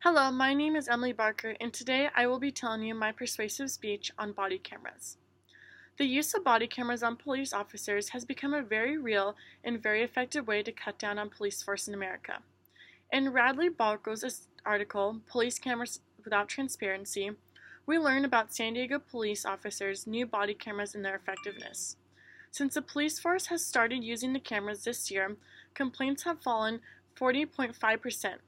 Hello, my name is Emily Barker, and today I will be telling you my persuasive speech on body cameras. The use of body cameras on police officers has become a very real and very effective way to cut down on police force in America. In Radley Balko's article, Police Cameras Without Transparency, we learn about San Diego police officers' new body cameras and their effectiveness. Since the police force has started using the cameras this year, complaints have fallen 40.5%.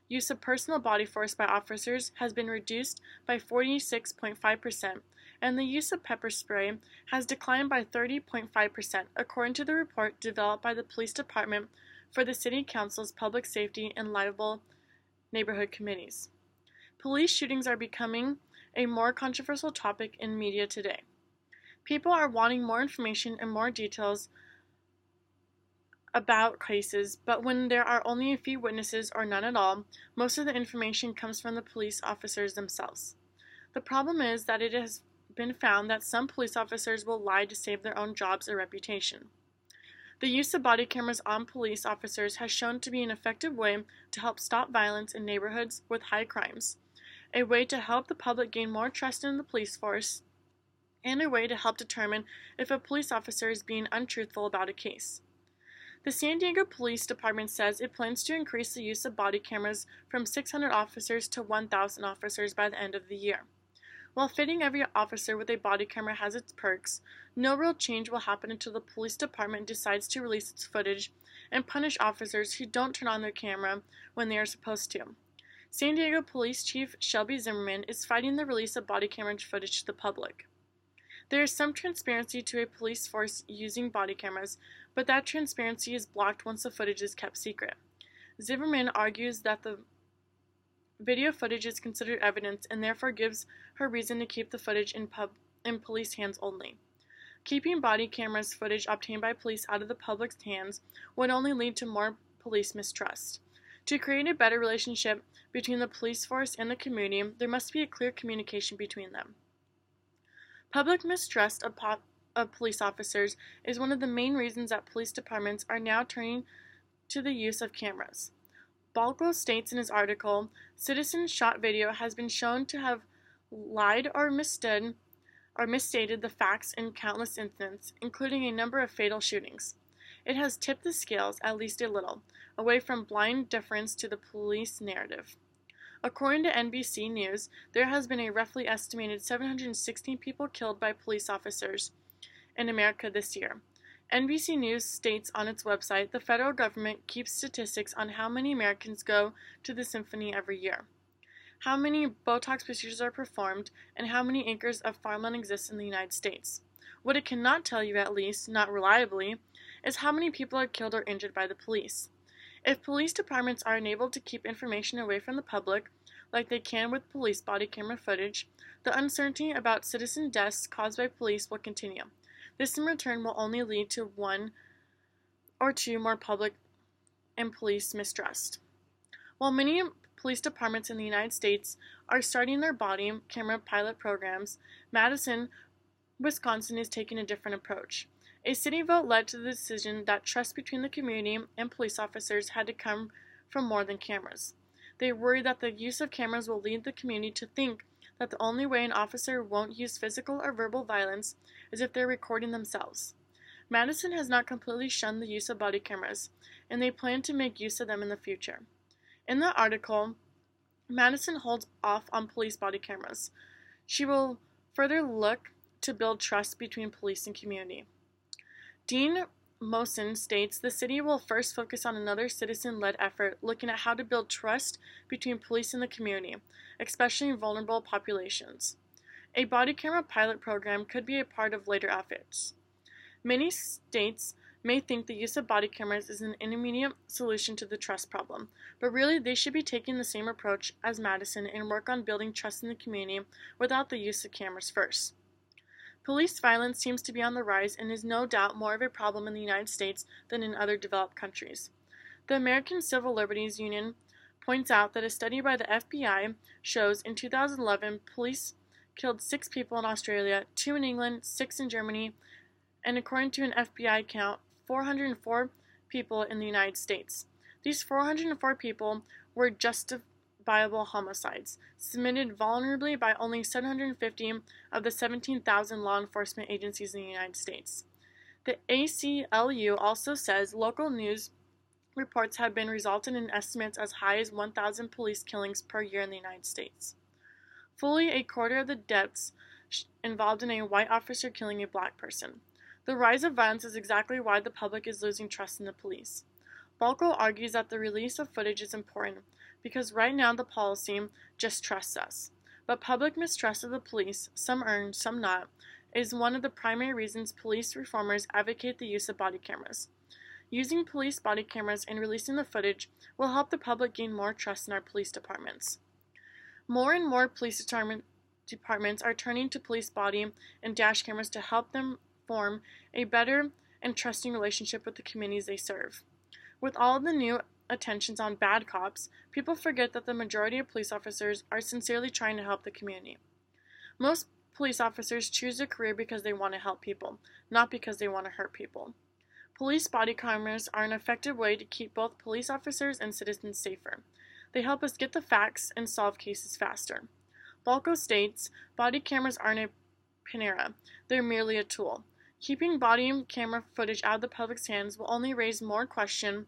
Use of personal body force by officers has been reduced by 46.5%, and the use of pepper spray has declined by 30.5%, according to the report developed by the Police Department for the City Council's Public Safety and Livable Neighborhood Committees. Police shootings are becoming a more controversial topic in media today. People are wanting more information and more details about cases, but when there are only a few witnesses or none at all, most of the information comes from the police officers themselves. The problem is that it has been found that some police officers will lie to save their own jobs or reputation. The use of body cameras on police officers has shown to be an effective way to help stop violence in neighborhoods with high crimes, a way to help the public gain more trust in the police force, and a way to help determine if a police officer is being untruthful about a case. The San Diego Police Department says it plans to increase the use of body cameras from 600 officers to 1,000 officers by the end of the year. While fitting every officer with a body camera has its perks, no real change will happen until the police department decides to release its footage and punish officers who don't turn on their camera when they are supposed to. San Diego Police Chief Shelby Zimmerman is fighting the release of body camera footage to the public. There is some transparency to a police force using body cameras, but that transparency is blocked once the footage is kept secret. Zimmerman argues that the video footage is considered evidence and therefore gives her reason to keep the footage in police hands only. Keeping body cameras footage obtained by police out of the public's hands would only lead to more police mistrust. To create a better relationship between the police force and the community, there must be a clear communication between them. Public mistrust of police officers is one of the main reasons that police departments are now turning to the use of cameras. Balko states in his article, citizen shot video has been shown to have lied or misstated the facts in countless incidents, including a number of fatal shootings. It has tipped the scales, at least a little, away from blind deference to the police narrative. According to NBC News, there has been a roughly estimated 716 people killed by police officers in America this year. NBC News states on its website the federal government keeps statistics on how many Americans go to the symphony every year, how many Botox procedures are performed, and how many acres of farmland exist in the United States. What it cannot tell you, at least not reliably, is how many people are killed or injured by the police. If police departments are unable to keep information away from the public, like they can with police body camera footage, the uncertainty about citizen deaths caused by police will continue. This in return will only lead to one or two more public and police mistrust. While many police departments in the United States are starting their body camera pilot programs, Madison, Wisconsin is taking a different approach. A city vote led to the decision that trust between the community and police officers had to come from more than cameras. They worry that the use of cameras will lead the community to think that the only way an officer won't use physical or verbal violence is if they're recording themselves. Madison has not completely shunned the use of body cameras, and they plan to make use of them in the future. In the article, Madison holds off on police body cameras. She will further look to build trust between police and community. Dean Mosen states the city will first focus on another citizen-led effort looking at how to build trust between police and the community, especially in vulnerable populations. A body camera pilot program could be a part of later efforts. Many states may think the use of body cameras is an immediate solution to the trust problem, but really they should be taking the same approach as Madison and work on building trust in the community without the use of cameras first. Police violence seems to be on the rise and is no doubt more of a problem in the United States than in other developed countries. The American Civil Liberties Union points out that a study by the FBI shows in 2011 police killed 6 people in Australia, 2 in England, 6 in Germany, and according to an FBI count, 404 people in the United States. These 404 people were identifiable homicides, submitted vulnerably by only 750 of the 17,000 law enforcement agencies in the United States. The ACLU also says local news reports have been resulted in estimates as high as 1,000 police killings per year in the United States. Fully a quarter of the deaths involved in a white officer killing a black person. The rise of violence is exactly why the public is losing trust in the police. Balko argues that the release of footage is important because right now the policy just trusts us. But public mistrust of the police, some earned, some not, is one of the primary reasons police reformers advocate the use of body cameras. Using police body cameras and releasing the footage will help the public gain more trust in our police departments. More and more police departments are turning to police body and dash cameras to help them form a better and trusting relationship with the communities they serve. With all the new attentions on bad cops, people forget that the majority of police officers are sincerely trying to help the community. Most police officers choose a career because they want to help people, not because they want to hurt people. Police body cameras are an effective way to keep both police officers and citizens safer. They help us get the facts and solve cases faster. Balko states, body cameras aren't a panacea, they're merely a tool. Keeping body camera footage out of the public's hands will only raise more questions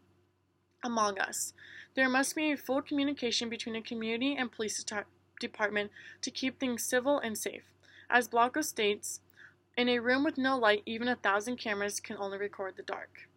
among us. There must be a full communication between the community and police department to keep things civil and safe. As Balko states, in a room with no light, even 1,000 cameras can only record the dark.